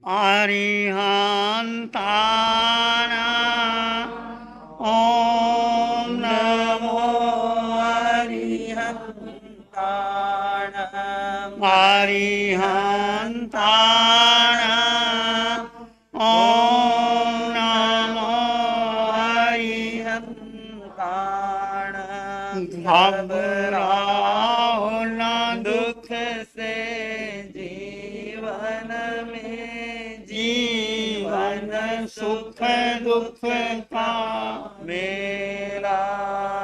अरिहन्तान् ॐ नमो अरिहन्तान् अरिहन्तान् ॐ नमो अरिहन्तान् घबराओ न दुख से जीवन में जीवन सुख दुख का मेला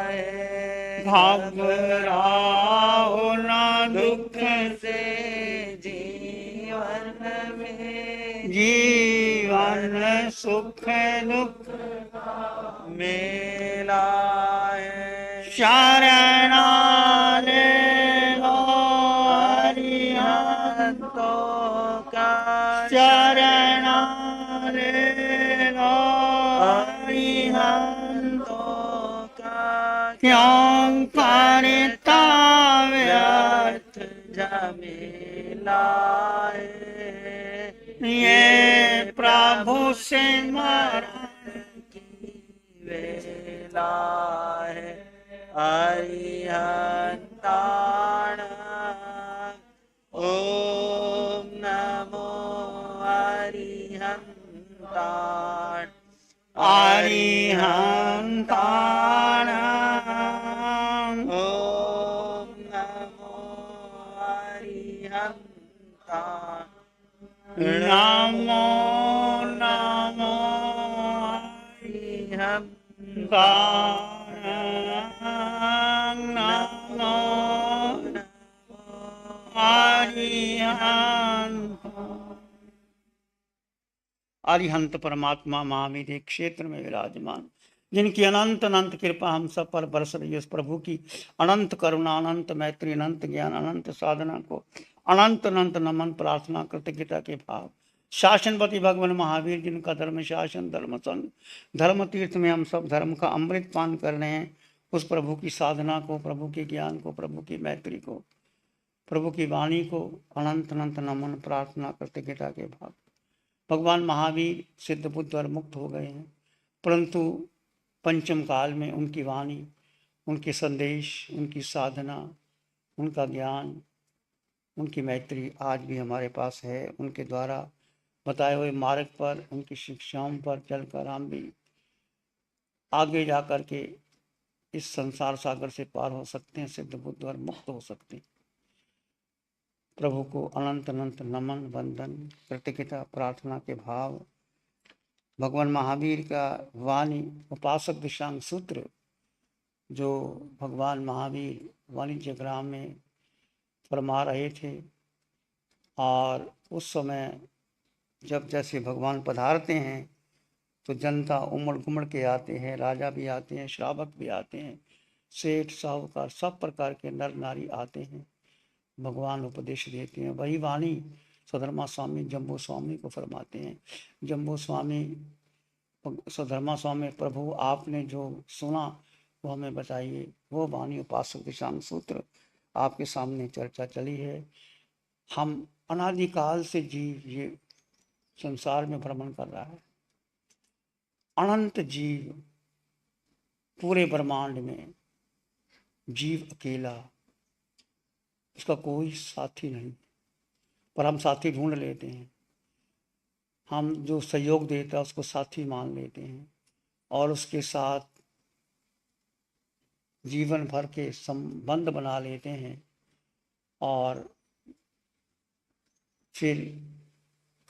है। घबराओ न दुख से जीवन में जीवन सुख दुख मेला है। शरणाले अरिहंतों का शरणाले अरिहंतों का क्यों करता व्यर्थ झमेला है। ये प्रभु से स्मरण की वेला है। अरिहंतान् ओम नमो अरिहंतान् अरिहन्तान् ओम नमो अरिहंतान् नमो नमो अरिहन्तान् नमो अरिहंत परमात्मा महावीर एक क्षेत्र में विराजमान, जिनकी अनंत अनंत कृपा हम सब पर बरस रही है। उस प्रभु की अनंत करुणा, अनंत मैत्री, अनंत ज्ञान, अनंत साधना को अनंत अनंत नमन, प्रार्थना, कृतज्ञता के भाव। शासनपति भगवान महावीर, जिनका धर्म शासन, धर्म संग, धर्म तीर्थ में हम सब धर्म का अमृत पान कर रहे हैं, उस प्रभु की साधना को, प्रभु के ज्ञान को, प्रभु की मैत्री को, प्रभु की वाणी को अनंत अनंत नमन, प्रार्थना, कृतज्ञता के भाव। भगवान महावीर सिद्ध बुद्ध और मुक्त हो गए हैं, परंतु पंचम काल में उनकी वाणी, उनके संदेश, उनकी साधना, उनका ज्ञान, उनकी मैत्री आज भी हमारे पास है। उनके द्वारा बताए हुए मार्ग पर, उनकी शिक्षाओं पर चलकर हम भी आगे जा कर के इस संसार सागर से पार हो सकते हैं, सिद्ध बुद्ध और मुक्त हो सकते हैं। प्रभु को अनंत अनंत नमन, वंदन, कृतज्ञता, प्रार्थना के भाव। भगवान महावीर का वाणी उपासक दिशांग सूत्र, जो भगवान महावीर वाणिज्य ग्राम में फरमा रहे थे, और उस समय जब जैसे भगवान पधारते हैं तो जनता उमड़ घुमड़ के आते हैं, राजा भी आते हैं, श्रावक भी आते हैं, सेठ साहूकार सब प्रकार के नर नारी आते हैं, भगवान उपदेश देते हैं। वही वाणी स्वधर्मा स्वामी जम्बू स्वामी को फरमाते हैं। जम्बू स्वामी स्वधर्मा स्वामी, प्रभु आपने जो सुना वो हमें बताइए। वो वाणी उपासक दिशांग सूत्र आपके सामने चर्चा चली है। हम अनादिकाल से जीव ये संसार में भ्रमण कर रहा है, अनंत जीव, पूरे ब्रह्मांड में जीव अकेला, उसका कोई साथी नहीं, पर हम साथी ढूंढ लेते हैं। हम जो सहयोग देता है उसको साथी मान लेते हैं और उसके साथ जीवन भर के संबंध बना लेते हैं, और फिर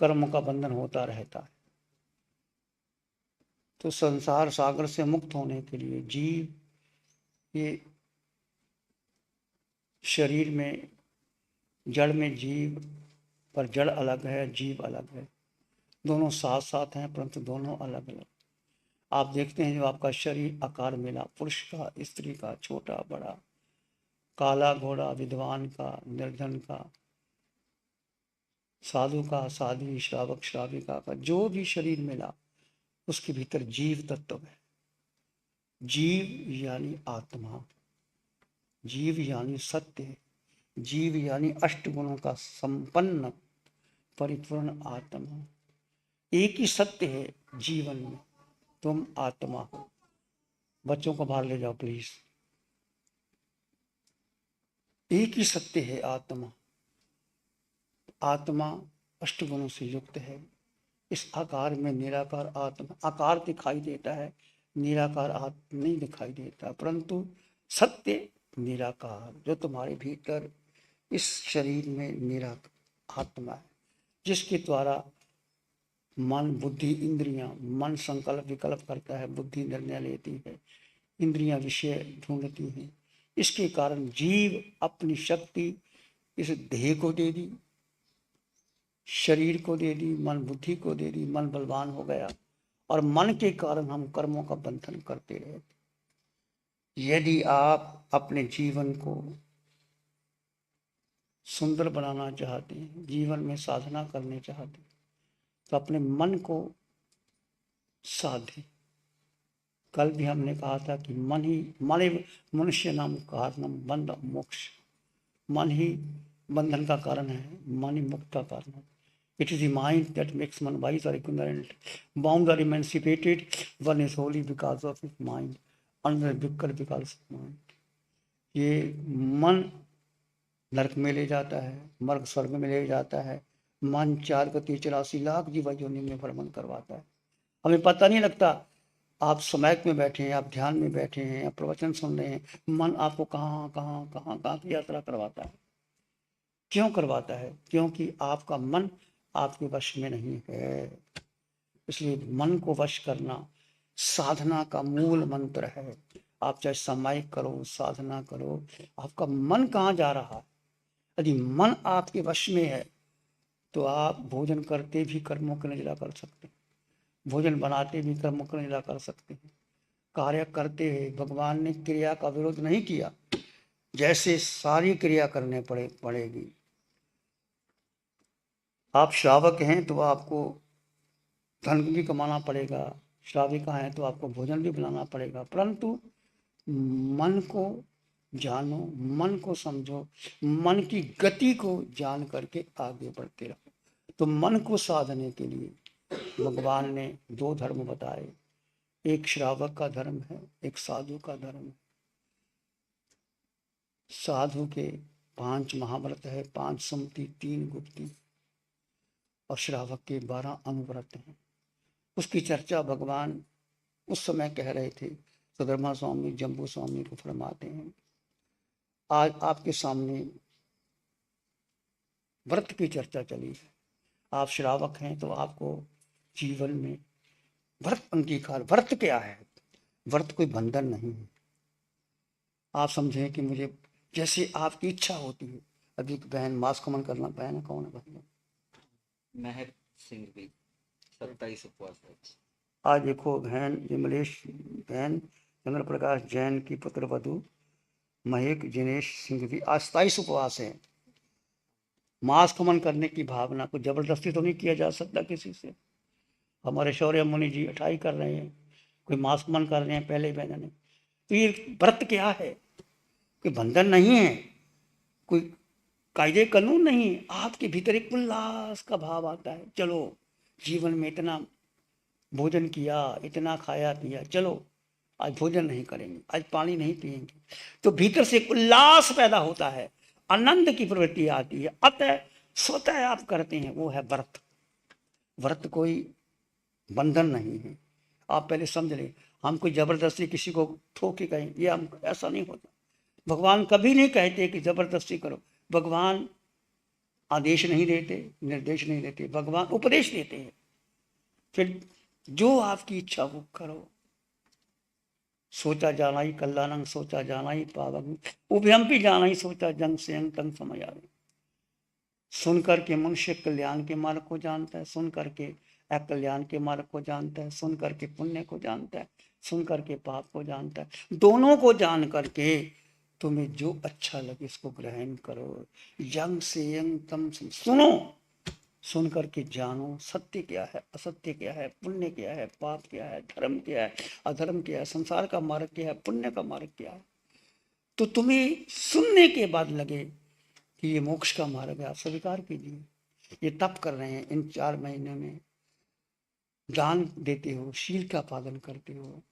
कर्म का बंधन होता रहता है। तो संसार सागर से मुक्त होने के लिए जीव, ये शरीर में जड़ में जीव, पर जड़ अलग है, जीव अलग है, दोनों साथ साथ हैं परंतु दोनों अलग अलग। आप देखते हैं जो आपका शरीर आकार मिला, पुरुष का, स्त्री का, छोटा बड़ा, काला घोड़ा, विद्वान का, निर्धन का, साधु का, साध्वी, श्रावक श्राविका का, जो भी शरीर मिला उसके भीतर जीव तत्व है। जीव यानी आत्मा, जीव यानी सत्य, जीव यानी अष्ट गुणों का संपन्न परिपूर्ण आत्मा। एक ही सत्य है जीवन में, तुम आत्मा हो। बच्चों को बाहर ले जाओ प्लीज। एक ही सत्य है आत्मा। आत्मा अष्टगुणों से युक्त है। इस आकार में निराकार आत्मा, आकार दिखाई देता है, निराकार आत्मा नहीं दिखाई देता, परंतु सत्य निराकार जो तुम्हारे भीतर इस शरीर में निराकार आत्मा है, जिसके द्वारा मन बुद्धि इंद्रियां, मन संकल्प विकल्प करता है, बुद्धि निर्णय लेती है, इंद्रियां विषय ढूंढती हैं। इसके कारण जीव अपनी शक्ति इस देह को दे दी, शरीर को दे दी, मन बुद्धि को दे दी, मन बलवान हो गया और मन के कारण हम कर्मों का बंधन करते रहे। यदि आप अपने जीवन को सुंदर बनाना चाहते हैं, जीवन में साधना करने चाहते हैं, तो अपने मन को साधे। कल भी हमने कहा था कि मन ही मनुष्य नाम कारणम बंध मोक्ष। मन ही बंधन का कारण है, मन ही मुक्त का कारण है। It is the mind that makes one wise or ignorant. Bound or emancipated, one is holy because of his mind, unbiblical because of mind. ये मन नरक में ले जाता है, मर्ग स्वर्ग में ले जाता है। मन 4,84,00,000 जीवन योनि में भ्रमण करवाता है। हमें पता नहीं लगता। आप समायक में बैठे हैं, आप ध्यान में बैठे हैं, आप प्रवचन सुन रहे हैं, मन आपको कहाँ की यात्रा करवाता है। क्यों करवाता है? क्योंकि आपका मन आपके वश में नहीं है। इसलिए मन को वश करना साधना का मूल मंत्र है। आप चाहे सामायिक करो, साधना करो, आपका मन कहाँ जा रहा है? यदि मन आपके वश में है तो आप भोजन करते भी कर्मों को निजला कर सकते हैं, भोजन बनाते भी कर्मों को निजला कर सकते हैं, कार्य करते हैं। भगवान ने क्रिया का विरोध नहीं किया, जैसे सारी क्रिया करने पड़ेगी। आप श्रावक हैं तो आपको धन भी कमाना पड़ेगा, श्राविका हैं तो आपको भोजन भी बनाना पड़ेगा, परंतु मन को जानो, मन को समझो, मन की गति को जान करके आगे बढ़ते रहो। तो मन को साधने के लिए भगवान ने 2 धर्म बताए। एक श्रावक का धर्म है, एक साधु का धर्म है। साधु के 5 महाव्रत है, 5 सुमति, 3 गुप्ती, और श्रावक के 12 अनुव्रत हैं। उसकी चर्चा भगवान उस समय कह रहे थे। सुधर्मा स्वामी जम्बू स्वामी को फरमाते हैं, आज आपके सामने व्रत की चर्चा चली है। आप श्रावक हैं तो आपको जीवन में व्रत अंगीकार। व्रत क्या है? व्रत कोई बंधन नहीं है। आप समझें कि मुझे जैसे आपकी इच्छा होती है। अभी बहन मास कमन करना, बहन कौन है? बहन महक सिंह भी 27 उपवास है। आज देखो बहन विमलेश, बहन चंद्र प्रकाश जैन की पुत्र वधु महक जिनेश सिंह भी आज 27 उपवास है। मास कमन करने की भावना को जबरदस्ती तो नहीं किया जा सकता किसी से। हमारे शौर्य मुनि जी 28 कर रहे हैं, कोई मास कमन कर रहे हैं पहले बहन ने। तो ये व्रत क्या है? कोई बंधन नहीं है, कोई कायदे कानून नहीं। आपके भीतर एक उल्लास का भाव आता है, चलो जीवन में इतना भोजन किया, इतना खाया पिया, चलो आज भोजन नहीं करेंगे, आज पानी नहीं पिएंगे। तो भीतर से एक उल्लास पैदा होता है, आनंद की प्रवृत्ति आती है, अतः स्वतः आप करते हैं, वो है व्रत। व्रत कोई बंधन नहीं है। आप पहले समझ लें, हम कोई जबरदस्ती किसी को ठोक के कहें, ये हम ऐसा नहीं होता। भगवान कभी नहीं कहते कि जबरदस्ती करो। भगवान आदेश नहीं देते, निर्देश नहीं देते, भगवान उपदेश देते हैं। फिर जो आपकी इच्छा वो करो। सोचा जाना ही कल्याणं, सोचा जाना ही पावक, उभयम्पि जाना ही सोचा जंग से अंग तंग समय आवे। सुन करके मनुष्य कल्याण के मार्ग को जानता है, सुन करके अकल्याण के मार्ग को जानता है, सुन करके पुण्य को जानता है, सुन करके पाप को जानता है। दोनों को जान करके तुम्हें जो अच्छा लगे इसको ग्रहण करो। यंग से यंग तम से सुनो, सुन करके जानो सत्य क्या है, असत्य क्या है, पुण्य क्या है, पाप क्या है, धर्म क्या है, अधर्म क्या है, संसार का मार्ग क्या है, पुण्य का मार्ग क्या है। तो तुम्हें सुनने के बाद लगे कि ये मोक्ष का मार्ग है, आप स्वीकार कीजिए। ये तप कर रहे हैं, इन 4 महीने में दान देते हो, शील का पालन करते हो,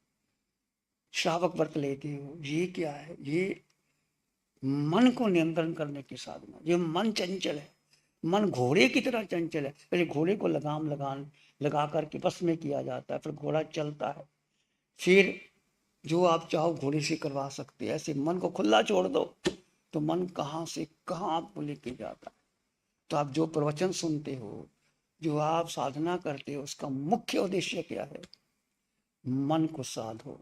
श्रावक व्रत लेते हो, ये क्या है? ये मन को नियंत्रण करने की साधना। ये मन चंचल है, मन घोड़े की तरह चंचल है। पहले घोड़े को लगा करके बस में किया जाता है, फिर घोड़ा चलता है, फिर जो आप चाहो घोड़े से करवा सकते हैं। ऐसे मन को खुला छोड़ दो तो मन कहाँ से कहाँ आपको लेके जाता है। तो आप जो प्रवचन सुनते हो, जो आप साधना करते हो, उसका मुख्य उद्देश्य क्या है? मन को साधो।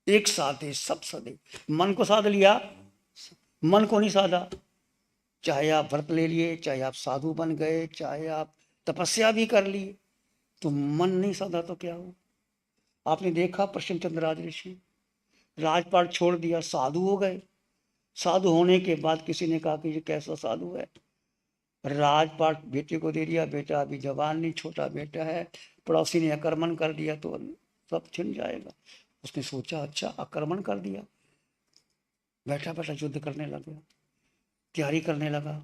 एक साधे सब सदे। मन को साध लिया, मन को नहीं साधा, चाहे आप व्रत ले लिए, चाहे आप साधु बन गए, चाहे आप तपस्या भी कर ली, तो मन नहीं साधा तो क्या हो? आपने देखा प्रश्नचंद्र राज ऋषि राजपाट छोड़ दिया, साधु हो गए। साधु होने के बाद किसी ने कहा कि ये कैसा साधु है? राजपाट बेटे को दे दिया, बेटा अभी जवान नहीं, छोटा बेटा है, पड़ोसी ने आक्रमण कर दिया तो सब छिन जाएगा। उसने सोचा अच्छा आक्रमण कर दिया, बैठा बैठा युद्ध करने लगा, तैयारी करने लगा,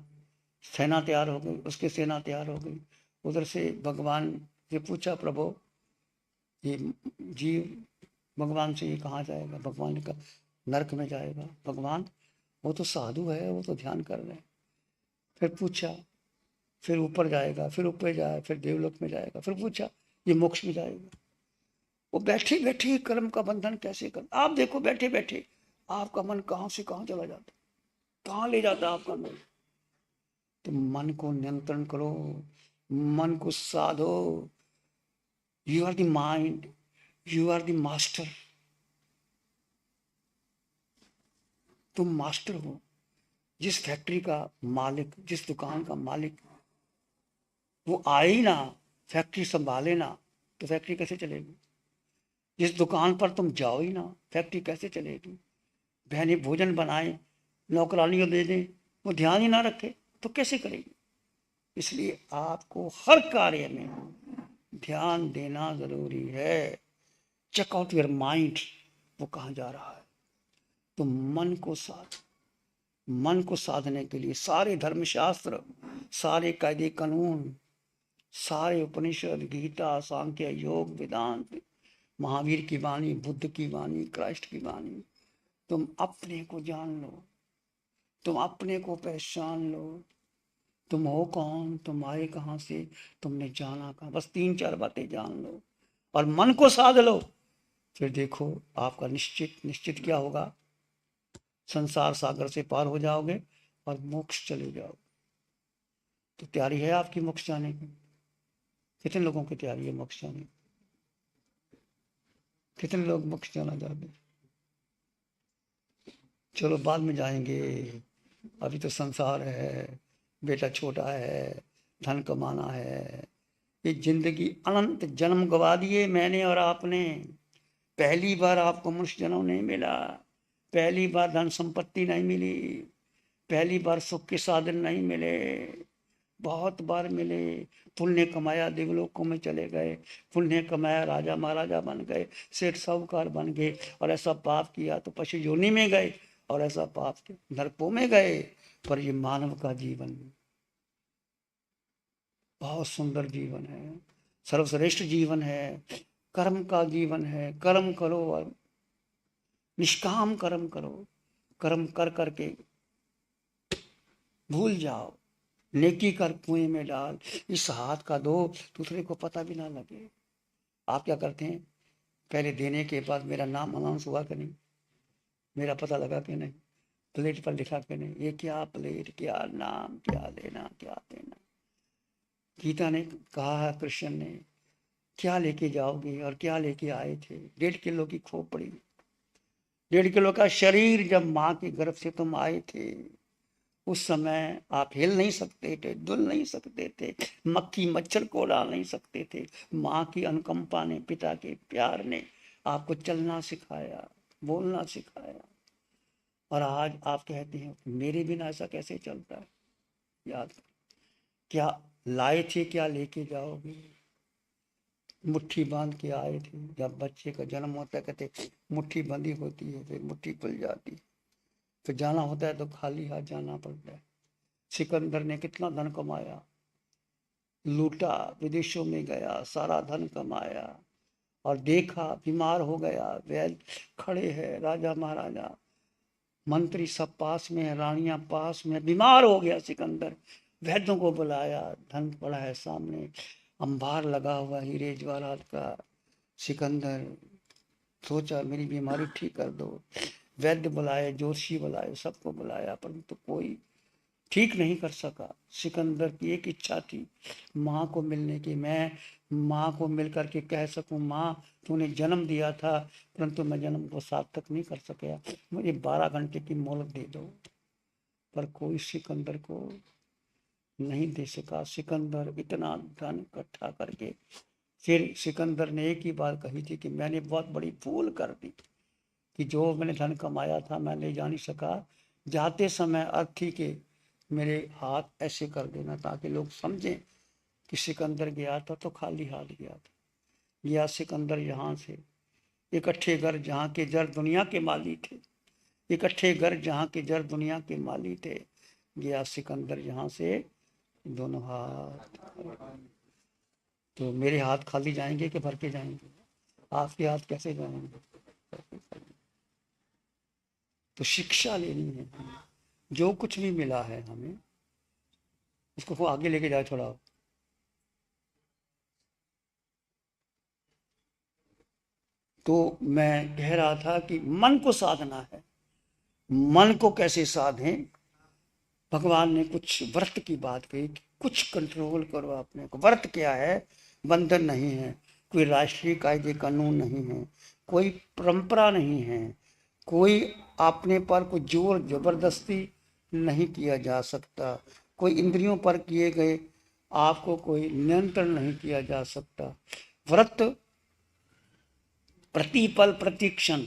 सेना तैयार हो गई, उसकी सेना तैयार हो गई। उधर से भगवान से पूछा, प्रभु ये जीव भगवान से ये कहाँ जाएगा? भगवान ने कहा नरक में जाएगा। भगवान वो तो साधु है, वो तो ध्यान कर रहे हैं। फिर पूछा, फिर ऊपर जाएगा, फिर ऊपर जाए, फिर देवलोक में जाएगा, फिर पूछा ये मोक्ष में जाएगा। वो बैठे बैठे कर्म का बंधन कैसे कर, आप देखो बैठे बैठे आपका मन कहाँ से कहाँ चला जाता, कहाँ ले जाता आपका मन। तो मन को नियंत्रण करो, मन को साधो। You are the mind, you are the master. तुम मास्टर हो। जिस फैक्ट्री का मालिक, जिस दुकान का मालिक वो आए ही ना, फैक्ट्री संभाले ना, तो फैक्ट्री कैसे चलेगी? जिस दुकान पर तुम जाओ ही ना, फैक्ट्री कैसे चलेगी? बहने भोजन बनाए, नौकरानियों दे दें, वो ध्यान ही ना रखे तो कैसे करेगी? इसलिए आपको हर कार्य में ध्यान देना जरूरी है। चेक आउट योर माइंड, वो कहाँ जा रहा है। तो मन को साधने के लिए सारे धर्मशास्त्र, सारे कायदे कानून, सारे उपनिषद, गीता, सांख्य, योग, वेदांत, महावीर की वाणी, बुद्ध की वाणी, क्राइस्ट की वाणी, तुम अपने को जान लो, तुम अपने को पहचान लो। तुम हो कौन, तुम आए कहाँ से, तुमने जाना कहाँ। बस 3-4 बातें जान लो और मन को साध लो। फिर देखो आपका निश्चित निश्चित क्या होगा, संसार सागर से पार हो जाओगे और मोक्ष चले जाओगे। तो तैयारी है आपकी मोक्ष जाने की? कितने लोगों की तैयारी है मोक्ष जाने की? कितने लोग मोक्ष जाना चाहते हैं? चलो बाद में जाएंगे, अभी तो संसार है, बेटा छोटा है, धन कमाना है। ये जिंदगी अनंत जन्म गवा दिए मैंने और आपने। पहली बार आपको मनुष्य जन्म नहीं मिला, पहली बार धन संपत्ति नहीं मिली, पहली बार सुख के साधन नहीं मिले, बहुत बार मिले। पुण्य कमाया देवलोकों में चले गए, पुण्य कमाया राजा महाराजा बन गए, सेठ साहूकार बन गए, और ऐसा पाप किया तो पशु योनि में गए, और ऐसा पाप किया नरकों में गए। पर ये मानव का जीवन बहुत सुंदर जीवन है, सर्वश्रेष्ठ जीवन है, कर्म का जीवन है। कर्म करो और निष्काम कर्म करो, कर्म कर करके भूल जाओ, नेकी कर कुएं में डाल, इस हाथ का दो दूसरे को पता भी ना लगे। आप क्या करते हैं, पहले देने के बाद मेरा नाम अनाउंस हुआ कि नहीं, मेरा पता लगा कि नहीं, प्लेट पर लिखा कि नहीं, ये क्या प्लेट, क्या नाम, क्या लेना क्या देना। गीता ने कहा है, कृष्ण ने, क्या लेके जाओगे और क्या लेके आए थे? 1.5 किलो की खोपड़ी, 1.5 किलो का शरीर। जब माँ के गर्भ से तुम आए थे उस समय आप हिल नहीं सकते थे, डुल नहीं सकते थे, मक्खी मच्छर को डाल नहीं सकते थे। माँ की अनुकंपा ने, पिता के प्यार ने आपको चलना सिखाया, बोलना सिखाया, और आज आप कहते हैं मेरे बिना ऐसा कैसे चलता है। याद क्या लाए थे, क्या लेके जाओगे? मुट्ठी बांध के आए थे। जब बच्चे का जन्म होता है कहते मुट्ठी बंधी होती है, फिर मुट्ठी खुल जाती है, फिर जाना होता है तो खाली हाथ जाना पड़ता है। सिकंदर ने कितना धन कमाया, लूटा, विदेशों में गया, सारा धन कमाया और देखा बीमार हो गया, वैद्य खड़े हैं, राजा महाराजा मंत्री सब पास में है, रानियां पास में, बीमार हो गया सिकंदर। वैद्यों को बुलाया, धन पड़ा है सामने, अंबार लगा हुआ हीरे जवाहरात का। सिकंदर सोचा मेरी बीमारी ठीक कर दो। वैद्य बुलाए, जोशी बुलाए, सबको बुलाया, परंतु कोई ठीक नहीं कर सका। सिकंदर की एक इच्छा थी माँ को मिलने की, मैं माँ को मिल करके कह सकूं माँ तूने जन्म दिया था परंतु मैं जन्म को सार्थक नहीं कर सका, मुझे 12 घंटे की मोहलत दे दो। पर कोई सिकंदर को नहीं दे सका। सिकंदर इतना धन इकट्ठा करके, फिर सिकंदर ने एक ही बात कही थी कि मैंने बहुत बड़ी भूल कर दी कि जो मैंने धन कमाया था मैं ले जा नहीं सका, जाते समय अर्थी के मेरे हाथ ऐसे कर देना ताकि लोग समझें कि सिकंदर गया था तो खाली हाथ गया था। गया सिकंदर यहाँ से, इकट्ठे घर जहाँ के जर दुनिया के माली थे, इकट्ठे घर जहाँ के जर दुनिया के माली थे। गया सिकंदर यहाँ से, दोनों हाथ। तो मेरे हाथ खाली जाएंगे कि भर के जाएंगे? आपके हाथ कैसे जाएंगे? तो शिक्षा लेनी है। जो कुछ भी मिला है हमें उसको वो आगे लेके जाए थोड़ा। तो मैं कह रहा था कि मन को साधना है। मन को कैसे साधें? भगवान ने कुछ व्रत की बात कही कि कुछ कंट्रोल करो अपने को। व्रत क्या है? बंधन नहीं है, कोई राष्ट्रीय कायदे कानून नहीं है, कोई परंपरा नहीं है, कोई अपने पर कोई जोर जबरदस्ती नहीं किया जा सकता, कोई इंद्रियों पर किए गए आपको कोई नियंत्रण नहीं किया जा सकता। व्रत प्रतिपल प्रतिक्षण,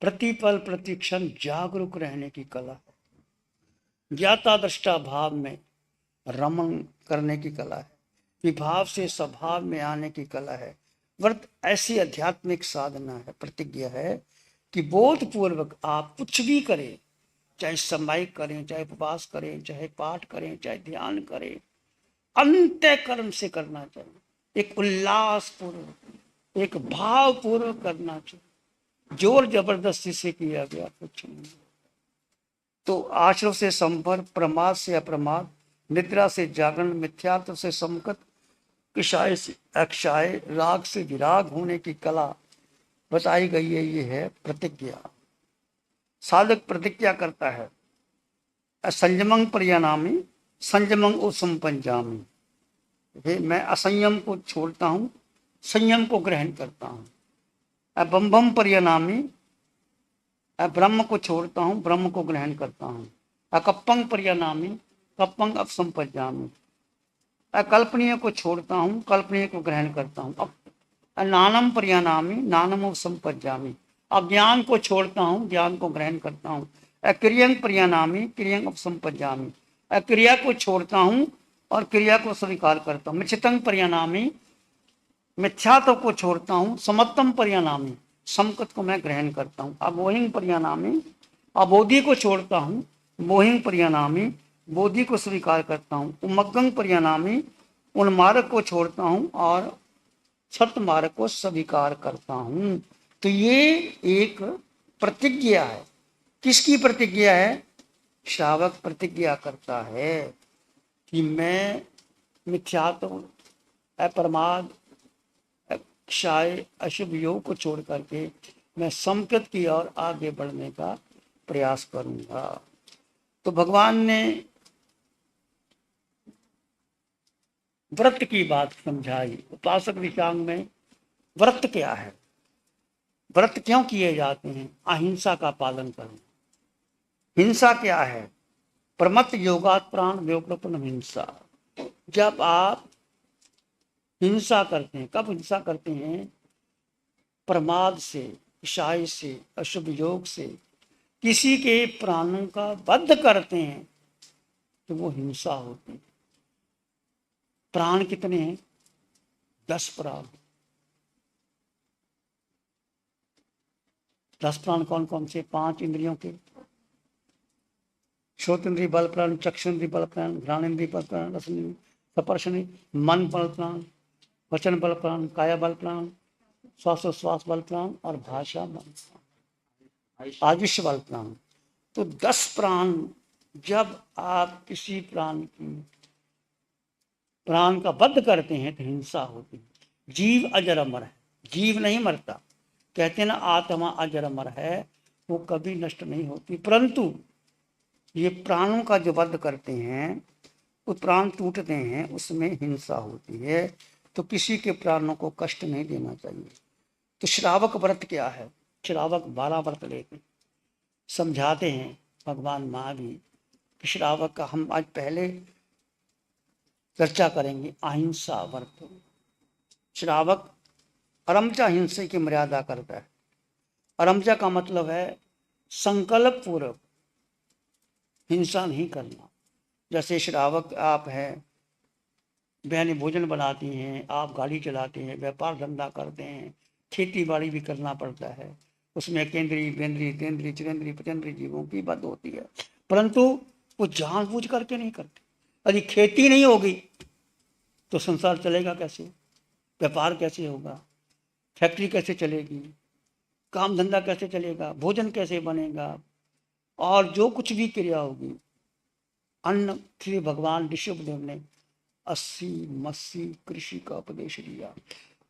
प्रतिपल प्रतिक्षण जागरूक रहने की कला है। ज्ञाता दृष्टा भाव में रमण करने की कला है, विभाव से स्वभाव में आने की कला है। व्रत ऐसी आध्यात्मिक साधना है, प्रतिज्ञा है कि बोधपूर्वक आप कुछ भी करें, चाहे सामायिक करें, चाहे उपवास करें, चाहे पाठ करें, चाहे ध्यान करें, अंतःकरण से करना चाहिए, एक उल्लास पूर्वक, एक भाव पूर्वक करना चाहिए। जोर जबरदस्ती से किया गया कुछ नहीं। तो आश्रव से संपर्क, प्रमाद से अप्रमाद, निद्रा से जागरण, मिथ्यात्व से समकत, किशाय से अक्षाय, राग से विराग होने की कला बताई गई है। ये है प्रतिज्ञा। साधक प्रतिज्ञा करता है, असंयमं पर्यानामि संयमं उपसंपंचामि। मैं असंयम को छोड़ता हूँ, संयम को ग्रहण करता हूँ। अबंभम पर्यानामि, ब्रह्म को छोड़ता हूँ, ब्रह्म को ग्रहण करता हूँ। अकप्पं पर्यानामि, कप्पं अपसंपज्जामि। अकल्पनीय को छोड़ता हूँ, कल्पनीय को ग्रहण करता हूँ। अब नानम पर्यानामि, नानम उपसंपज्जामि। अज्ञान को छोड़ता हूँ, ज्ञान को ग्रहण करता हूँ। अक्रियं पर्यानामि, क्रियं उपसंपज्जामि। अक्रिया को छोड़ता हूँ और क्रिया को स्वीकार करता हूँ। मिच्छितं पर्यानामि, मिथ्यात्व को छोड़ता हूँ। समत्तम पर्यानामि, समकत को मैं ग्रहण करता हूँ। अबोहिं पर्यानामि, अबोधि को छोड़ता हूँ। मोहिं पर्यानामि, बोधि को स्वीकार करता हूँ। उमग्गं पर्यानामि, उन्मार्ग को छोड़ता हूँ और सत मार्ग को स्वीकार करता हूँ। तो ये एक प्रतिज्ञा है। किसकी प्रतिज्ञा है? श्रावक प्रतिज्ञा करता है कि मैं मिथ्यात्व, अप्रमाद, क्षय, अशुभ योग को छोड़ करके मैं समकृत की ओर आगे बढ़ने का प्रयास करूंगा। तो भगवान ने व्रत की बात समझाई। उपासक विचांग में व्रत क्या है, व्रत क्यों किए जाते हैं? अहिंसा का पालन करो। हिंसा क्या है? प्रमत्त योगात् प्राण व्योकृतम हिंसा। जब आप हिंसा करते हैं, कब हिंसा करते हैं? प्रमाद से, ईशाई से, अशुभ योग से किसी के प्राणों का वध करते हैं तो वो हिंसा होती है। प्राण कितने हैं? 10 प्राण। 10 प्राण कौन कौन से? 5 इंद्रियों के, श्रोत इंद्रिय बल प्राण, चक्षु इंद्रिय बल प्राण, घ्राण इंद्रिय बल प्राण, रस इंद्रिय, सपर्शनी, मन बल प्राण, वचन बल प्राण, काया बल प्राण, श्वासोश्वास बल प्राण और भाषा बल प्राण, आयुष्य बल प्राण। तो 10 प्राण, जब आप किसी प्राण का वध करते हैं तो हिंसा होती है। जीव अजर अमर है, जीव नहीं मरता। कहते हैं ना आत्मा अजर अमर है, वो कभी नष्ट नहीं होती, परंतु ये प्राणों का जो वध करते हैं, वो प्राण टूटते हैं, उसमें हिंसा होती है। तो किसी के प्राणों को कष्ट नहीं देना चाहिए। तो श्रावक व्रत क्या है? श्रावक 12 व्रत लेते समझाते हैं भगवान महावीर। श्रावक का हम आज पहले चर्चा करेंगे, अहिंसा व्रत। श्रावक अरमचा हिंसा की मर्यादा करता है। अरमचा का मतलब है संकल्प पूर्वक हिंसा नहीं करना। जैसे श्रावक आप हैं, बहनें भोजन बनाती हैं, आप गाड़ी चलाते हैं, व्यापार धंधा करते हैं, खेती बाड़ी भी करना पड़ता है, उसमें केंद्रीय बेंद्रीय तेंद्रीय चिरेंद्रीय पचेंद्रीय जीवों की बात होती है, परंतु वो जानबूझ करके नहीं करते। यदि खेती नहीं होगी तो संसार चलेगा कैसे? व्यापार कैसे होगा? फैक्ट्री कैसे चलेगी? काम धंधा कैसे चलेगा? भोजन कैसे बनेगा? और जो कुछ भी क्रिया होगी, अन्न श्री भगवान ऋषभदेव ने 80 मस्सी कृषि का उपदेश दिया।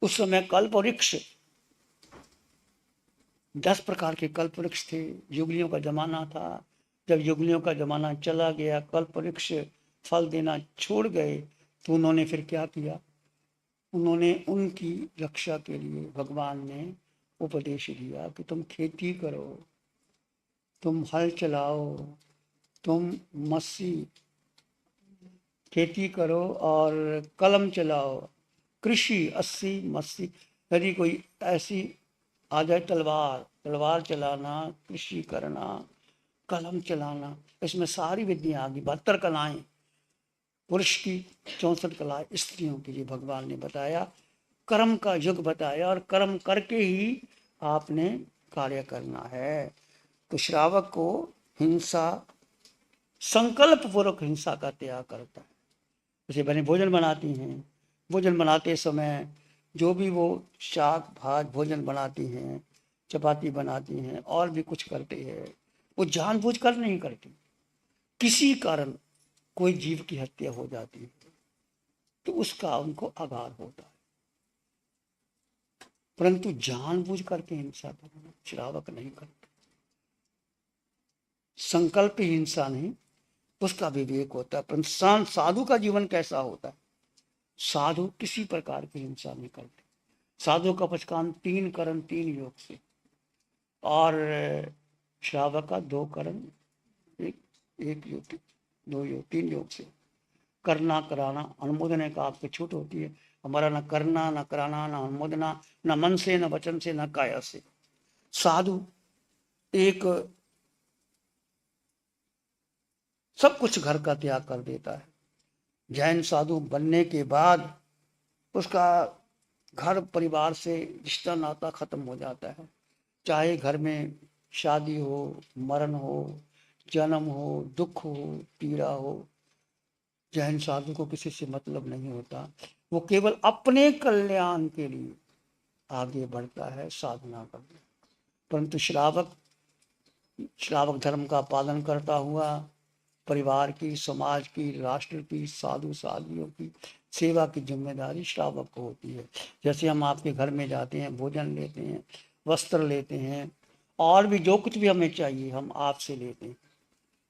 उस समय कल्प वृक्ष 10 प्रकार के कल्प वृक्ष थे। युगलियों का जमाना था। जब युगलियों का जमाना चला गया, कल्प वृक्ष फल देना छोड़ गए, तो उन्होंने फिर क्या किया? उन्होंने उनकी रक्षा के लिए भगवान ने उपदेश दिया कि तुम खेती करो, तुम हल चलाओ, तुम मस्सी खेती करो और कलम चलाओ। कृषि 80 मस्सी, यदि कोई ऐसी आ जाए तलवार चलाना, कृषि करना, कलम चलाना, इसमें सारी विद्या आ गई। 72 कलाएं, पुरुष की 64 कलाएं स्त्रियों के लिए भगवान ने बताया। कर्म का युग बताया और कर्म करके ही आपने कार्य करना है। तो श्रावक को हिंसा, संकल्प पूर्वक हिंसा का त्याग करता है। जैसे बहनें भोजन बनाती हैं, भोजन बनाते समय जो भी वो शाक भात भोजन बनाती हैं, चपाती बनाती हैं और भी कुछ करते हैं, वो जानबूझकर नहीं करती। किसी कारण कोई जीव की हत्या हो जाती है तो उसका उनको आघात होता है, परंतु जानबूझ करके हिंसा करना श्रावक नहीं करते। संकल्प हिंसा नहीं, उसका विवेक होता है। परंतु साधु का जीवन कैसा होता है? साधु किसी प्रकार की हिंसा नहीं करते। साधु का पचकान 3 कर्म 3 योग से, और श्रावक का 2 कर्म 1 योग 2 योग 3 योग से। करना कराना अनुमोदन का आपकी छूट होती है। हमारा न करना न कराना न अनुमोदना, न मन से न वचन से न काया से। साधु एक सब कुछ घर का त्याग कर देता है। जैन साधु बनने के बाद उसका घर परिवार से रिश्ता नाता खत्म हो जाता है। चाहे घर में शादी हो, मरण हो, जन्म हो, दुख हो, पीड़ा हो, जैन साधु को किसी से मतलब नहीं होता। वो केवल अपने कल्याण के लिए आगे बढ़ता है, साधना करता है। परंतु श्रावक धर्म का पालन करता हुआ परिवार की, समाज की, राष्ट्र की, साधु साधियों की सेवा की जिम्मेदारी श्रावक को होती है। जैसे हम आपके घर में जाते हैं, भोजन लेते हैं, वस्त्र लेते हैं, और भी जो कुछ भी हमें चाहिए हम आपसे लेते हैं,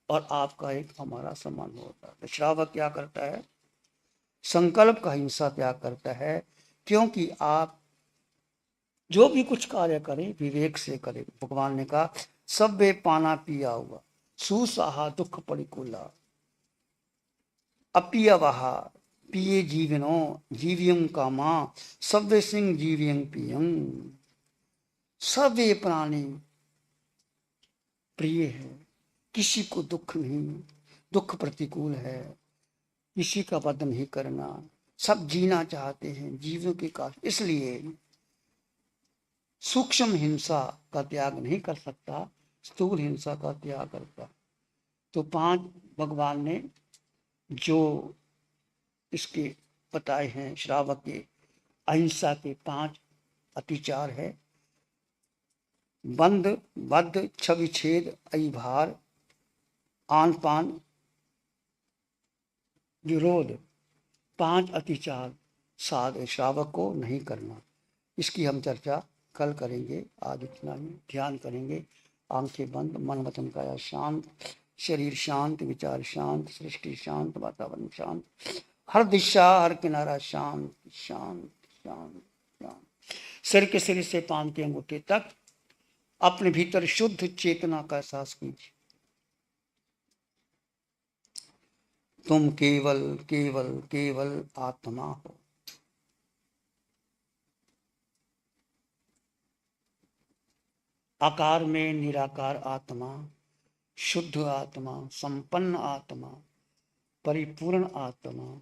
और आपका एक हमारा सम्मान होता है। तो श्रावक क्या करता है? संकल्प का हिंसा त्याग करता है, क्योंकि आप जो भी कुछ कार्य करें विवेक से करें। भगवान ने कहा सब वे पाना पिया हुआ सुसाहा दुख परिकुला अपिया वहा पिए जीवनो जीवियं कामा सव्य सिंह जीवियं पियं। सब वे प्राणी प्रिय है, किसी को दुख नहीं, दुख प्रतिकूल है, किसी का वध नहीं करना, सब जीना चाहते हैं, जीवों के काश, इसलिए सूक्ष्म हिंसा का त्याग नहीं कर सकता, स्थूल हिंसा का त्याग करता। तो 5 भगवान ने जो इसके बताए हैं। श्रावक के अहिंसा के 5 अतिचार है। बंध, बद्ध, छवि छेद, अहिभार, आन पान, विरोध, 5 अतिचार साध श्रावक को नहीं करना। इसकी हम चर्चा कल करेंगे। आज इतना ही। ध्यान करेंगे। आंखें बंद, मन वचन काया शांत, शरीर शांत, विचार शांत, सृष्टि शांत, वातावरण शांत, हर दिशा हर किनारा शांत शांत शांत शांत। सिर के सिर से पांव के अंगूठे तक अपने भीतर शुद्ध चेतना का एहसास कीजिए। तुम केवल केवल केवल आत्मा हो। आकार में निराकार आत्मा, शुद्ध आत्मा, संपन्न आत्मा, परिपूर्ण आत्मा।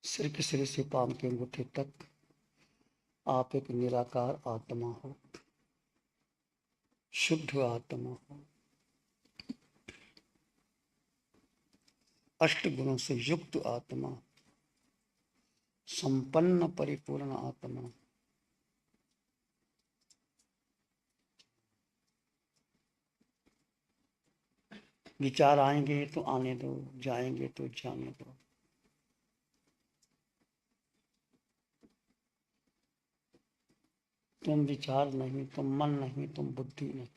सिर के सिरे से पांव के अंगूठे तक आप एक निराकार आत्मा हो, शुद्ध आत्मा हो, अष्ट गुणों से युक्त आत्मा, संपन्न परिपूर्ण आत्मा। विचार आएंगे तो आने दो, जाएंगे तो जाने दो। तुम विचार नहीं, तुम मन नहीं, तुम बुद्धि नहीं।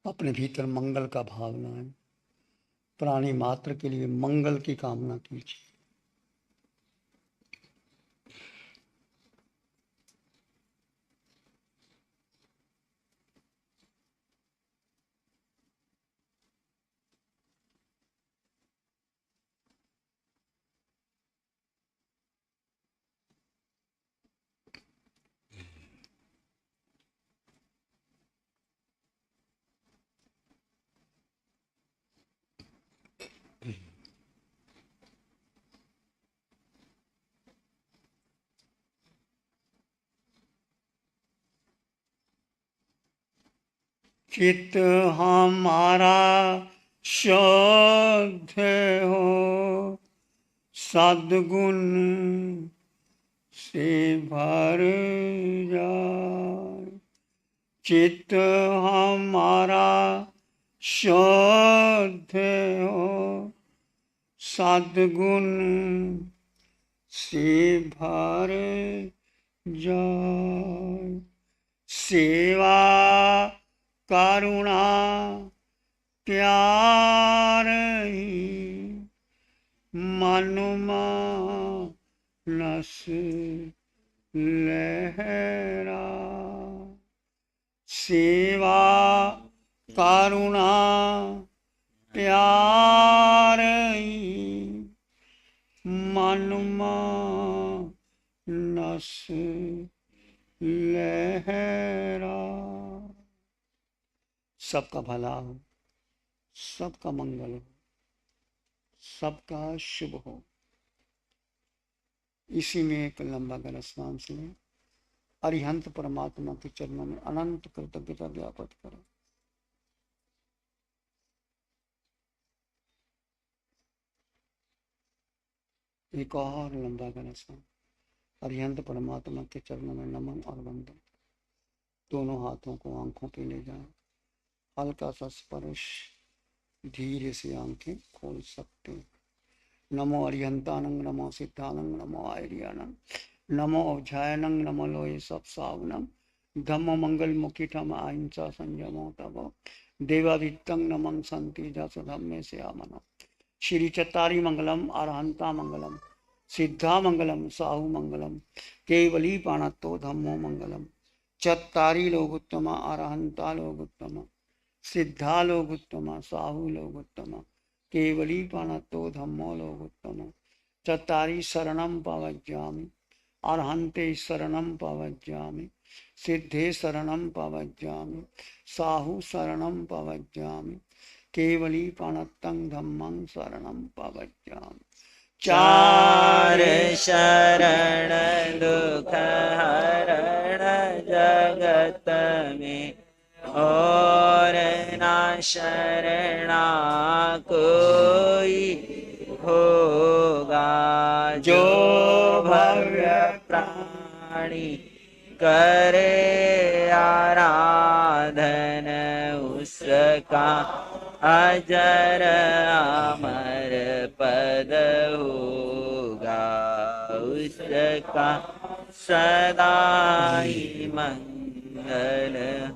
अपने भीतर मंगल का भाव लाएं। प्राणी मात्र के लिए मंगल की कामना कीजिए। चित्त हमारा शुद्ध हो, सद्गुण से भर जाए। चित्त हमारा शुद्ध हो, सद्गुण से भर जाए। सेवा करुणा प्यार ही मन मानस लहरा। सेवा करुणा प्यार ही मन मानस लहरा। सबका भला हो, सबका मंगल हो, सबका शुभ हो। इसी में एक लंबा गहरा सांस लें। अरिहंत परमात्मा के चरणों में अनंत कृतज्ञता ज्ञापित करें। एक और लंबा गहरा सांस। अरिहंत परमात्मा के चरणों में नमन और वंदन। दोनों हाथों को आंखों पे ले जाएं। हल्का सा स्पर्श, धीरे से आंखें खोल सकते हैं। नमो अरिहंतानंग, नमो सिद्धानंग, नमो आयरियानंग, नमो अवझायनंग, नमो लोये सब सावनम, धम्मो मंगल मुखिठम अहिंसा संयमो तबो, देवादित्यं नमं संति जस धम्मे से आमनम। श्री चत्तारी मंगलम, अरहंता मंगलम, सिद्धा मंगलम, साहु मंगलम, केवली पाणत्तो धम्मो मंगलम। चत्तारी लोगुत्तमा, अरहंता लोगुत्तमा, सिद्धा लोगुत्तमा, साहु लोगुत्तमा, केवली पाणत्तो धम्मो लोगुत्तमा। चत्तारी शरणं पवज्जामि, अरहन्ते शरणं पवज्जामि, सिद्धे शरणं पवज्जामि, साहु शरणं पवज्जामि, केवली पाणत्तं धम्मं शरणं पवज्जामि। चार शरण दुख हरण जगत में, और ना शरणा कोई होगा। जो भव्य प्राणी करे आराधन, उसका अजर अमर पद होगा। उसका सदा ही मंगल